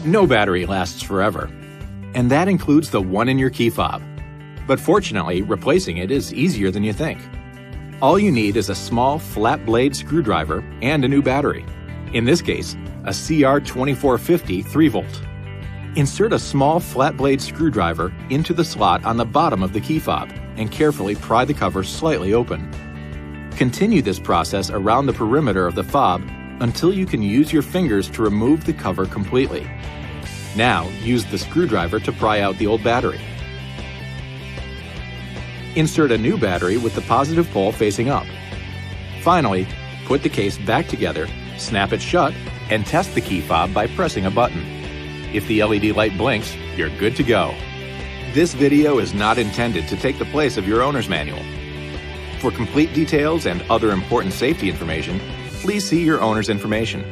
No battery lasts forever, and that includes the one in your key fob. But fortunately, replacing it is easier than you think. All you need is a small flat blade screwdriver and a new battery. In this case, a CR2450 3-volt. Insert a small flat blade screwdriver into the slot on the bottom of the key fob and carefully pry the cover slightly open. Continue this process around the perimeter of the fob until you can use your fingers to remove the cover completely. Now, use the screwdriver to pry out the old battery. Insert a new battery with the positive pole facing up. Finally, put the case back together, snap it shut, and test the key fob by pressing a button. If the LED light blinks, you're good to go. This video is not intended to take the place of your owner's manual. For complete details and other important safety information, please see your owner's information.